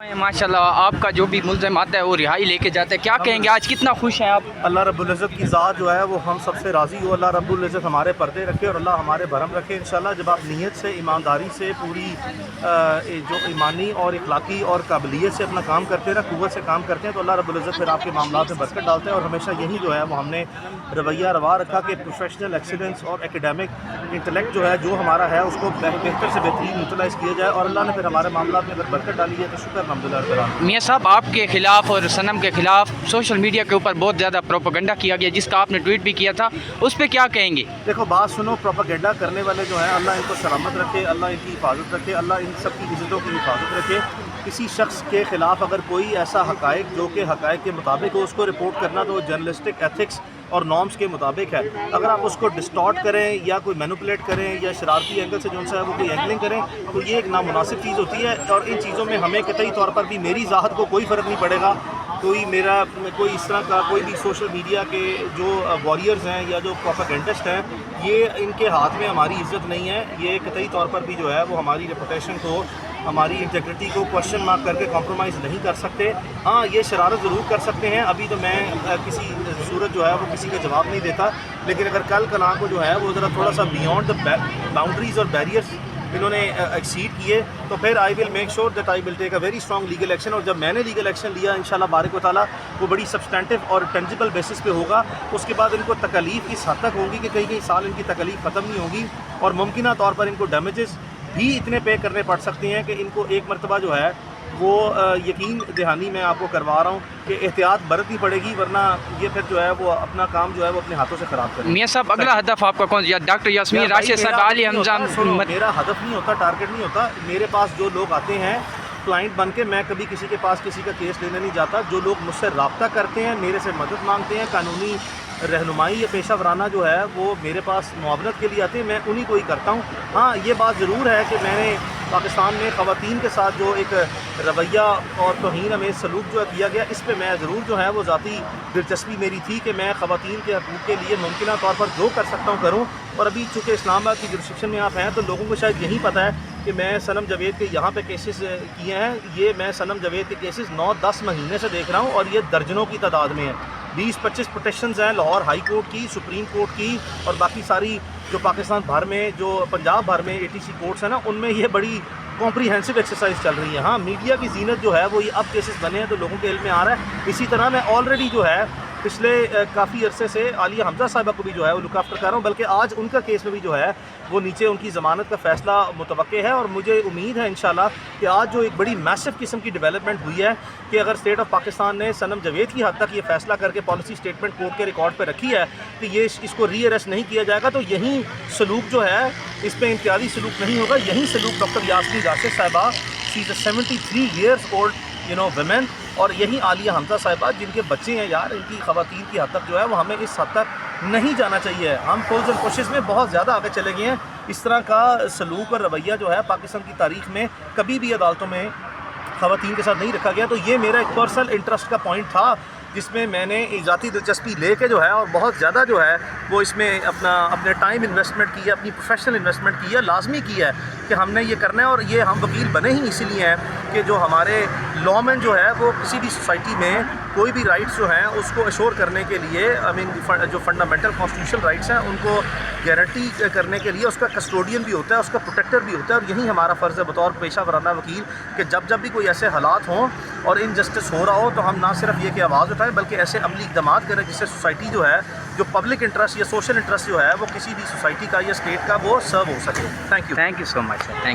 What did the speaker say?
माशाल्लाह आपका जो भी मुल्ज़िम आता है वो रिहाई लेके जाता है, क्या कहेंगे आज कितना खुश हैं आप? अल्लाह रब्बुल इज़्ज़त की ज़ात जो है वो हम सबसे राज़ी हो। अल्लाह रब्बुल इज़्ज़त हमारे पर्दे रखे और अल्लाह हमारे भरम रखे इंशाल्लाह। जब आप नीयत से, ईमानदारी से, पूरी जो ईमानी और इखलाकी और काबिलियत से अपना काम करते हैं ना, क़ुव्वत से काम करते हैं, तो अल्लाह रब्बुल इज़्ज़त फिर आपके मामलात में बरकत डालते हैं। और हमेशा यही जो है वो हमने रवैया रवा रखा कि प्रोफेशनल एक्सीलेंस और एकेडमिक इंटेलेक्ट जो है, जो हमारा है, उसको बेहतर से बेहतरीन यूटिलाइज़ किया जाए। और अल्लाह ने फिर हमारे मामलात में अगर बरकत डाली है तो शुक्र अल्हम्दुलिल्लाह। मियाँ साहब आपके ख़िलाफ़ और सनम के ख़िलाफ़ सोशल मीडिया के ऊपर बहुत ज़्यादा प्रोपेगेंडा किया गया, जिसका आपने ट्वीट भी किया था, उस पर क्या कहेंगे? देखो बात सुनो, प्रोपेगेंडा करने वाले जो हैं अल्लाह इनको सलामत रखे, अल्लाह इनकी हिफाजत रखे, अल्लाह इन सब की इज़्ज़तों की हिफाजत रखे। किसी शख्स के ख़िलाफ़ अगर कोई ऐसा हक़ाइक़ जो कि हक़ाइक़ के मुताबिक हो, उसको रिपोर्ट करना तो जर्नलिस्टिक एथिक्स और नॉर्म्स के मुताबिक है। अगर आप उसको डिस्टॉर्ट करें या कोई मैनिपुलेट करें या शरारती एंगल से जो सा है वो कोई एंगलिंग करें, तो ये एक नामुनासिब चीज़ होती है। और इन चीज़ों में हमें कतई तौर पर भी मेरी ज़ाहत को कोई फ़र्क नहीं पड़ेगा। कोई इस तरह का कोई भी सोशल मीडिया के जो वॉरियर्स हैं या जो प्रोपेगेंडिस्ट हैं, ये इनके हाथ में हमारी इज़्ज़त नहीं है। ये कतई तौर पर भी जो है वो हमारी रेपुटेशन को, हमारी इंटीग्रिटी को क्वेश्चन मार्क करके कॉम्प्रोमाइज़ नहीं कर सकते। हाँ, ये शरारत ज़रूर कर सकते हैं। अभी तो मैं किसी सूरत जो है वो किसी का जवाब नहीं देता, लेकिन अगर कल कला को जो है वो ज़रा थोड़ा सा बियॉन्ड द बाउंड्रीज़ और बैरियर्स इन्होंने एक्सीड किए, तो फिर I will make sure that I will take a very strong legal action. और जब मैंने लीगल एक्शन लिया इंशाल्लाह बारिक व ताला वो बड़ी सब्सटेंटिव और टेंजिबल बेसिस पे होगा। उसके बाद इनको तकलीफ़ इस हद तक होगी कि कई साल इनकी तकलीफ़ ख़त्म नहीं होगी और मुमकिन तौर पर इनको डैमेजेस भी इतने पे करने पड़ सकते हैं कि इनको एक मरतबा जो है वो यकीन दहानी मैं आपको करवा रहा हूँ कि एहतियात बरतनी पड़ेगी, वरना ये फिर जो है वो अपना काम जो है वो अपने हाथों से ख़राब करें। मियाँ साहब अगला हदफ आपका कौन सा? डॉक्टर यास्मीन राशिद साहब, आली हमजा? मेरा हदफ नहीं होता, टारगेट नहीं होता। मेरे पास जो लोग आते हैं क्लाइंट बन के, मैं कभी किसी के पास किसी का केस लेने नहीं जाता। जो लोग मुझसे रब्ता करते हैं, मेरे से मदद मांगते हैं, कानूनी रहनुमाई या पेशा वराना जो है वो मेरे पास मुआवनत के लिए आते हैं, मैं उन्हीं को ही करता हूँ। हाँ, ये बात ज़रूर है कि मैंने पाकिस्तान में ख़वातीन के साथ जो एक रवैया और तौहीन हमें सलूक जो है किया गया, इस पे मैं ज़रूर जो है वो ज़ाती दिलचस्पी मेरी थी कि मैं ख़वातीन के हकूक़ के लिए मुमकिन तौर पर जो कर सकता हूँ करूँ। और अभी चूँकि इस्लामाबाद की जुरिस्डिक्शन में आप हैं तो लोगों को शायद यही पता है कि मैं सनम जावेद के यहाँ पे केसेस किए हैं। ये मैं सनम जावेद के केसेस 9-10 महीने से देख रहा हूँ और ये दर्जनों की तादाद में है। 20-25 पिटिशन्स हैं लाहौर हाई कोर्ट की, सुप्रीम कोर्ट की और बाकी सारी जो पाकिस्तान भर में, जो पंजाब भर में ATC कोर्ट्स हैं ना, उनमें ये बड़ी कॉम्प्रीहेंसिव एक्सरसाइज चल रही है। हाँ, मीडिया की जीनत जो है वो ये अब केसेस बने हैं तो लोगों के इल्म में आ रहा है। इसी तरह मैं ऑलरेडी जो है पिछले काफ़ी अरसे से आलिया हमजा साहिबा को भी जो है वो लुक आफ्टर कर रहा हूँ, बल्कि आज उनका केस में भी जो है वो नीचे उनकी ज़मानत का फ़ैसला मुतवक्के है। और मुझे उम्मीद है इंशाल्लाह कि आज जो एक बड़ी मैसिव किस्म की डेवलपमेंट हुई है कि अगर स्टेट ऑफ पाकिस्तान ने सनम जावेद की हद तक ये फ़ैसला करके पॉलिसी स्टेटमेंट कोर्ट के रिकॉर्ड पर रखी है कि ये इसको री अरेस्ट नहीं किया जाएगा, तो यही सलूक जो है इस पर इम्तियाजी सलूक नहीं होगा। यही सलूक डॉक्टर यास्मीन राशिद साहिबा, she is 73 years old women, और यही आलिया हमजा साहिबा जिनके बच्चे हैं यार, इनकी ख़वातीन की हद तक जो है वो हमें इस हद तक नहीं जाना चाहिए। हम फौज और कोशिश में बहुत ज़्यादा आगे चले गए हैं। इस तरह का सलूक और रवैया जो है पाकिस्तान की तारीख़ में कभी भी अदालतों में ख़वातीन के साथ नहीं रखा गया। तो ये मेरा एक पर्सनल इंटरेस्ट का पॉइंट था जिसमें मैंने ज़ाती दिलचस्पी लेके जो है और बहुत ज़्यादा जो है वो इसमें अपने टाइम इन्वेस्टमेंट की है, अपनी प्रोफेशनल इन्वेस्टमेंट की है, लाजमी की है कि हमने ये करना है। और ये हम वकील बने ही इसीलिए हैं कि जो हमारे लॉमैन जो है वो किसी भी सोसाइटी में कोई भी राइट्स जो हैं उसको अश्योर करने के लिए, जो फंडामेंटल कॉन्स्टिट्यूशनल राइट्स हैं उनको गारंटी करने के लिए उसका कस्टोडियन भी होता है, उसका प्रोटेक्टर भी होता है। और यही हमारा फ़र्ज़ है बतौर पेशा वराना वकील कि जब भी कोई ऐसे हालात हों और इनजस्टिस हो रहा हो तो हम ना सिर्फ ये कि आवाज़ उठाएं, बल्कि ऐसे अमली इक़दाम करें जिससे सोसाइटी जो है, जो पब्लिक इंटरेस्ट या सोशल इंटरेस्ट जो है वो किसी भी सोसाइटी का या स्टेट का वो सर्व हो सके। Thank you so much sir, thank you.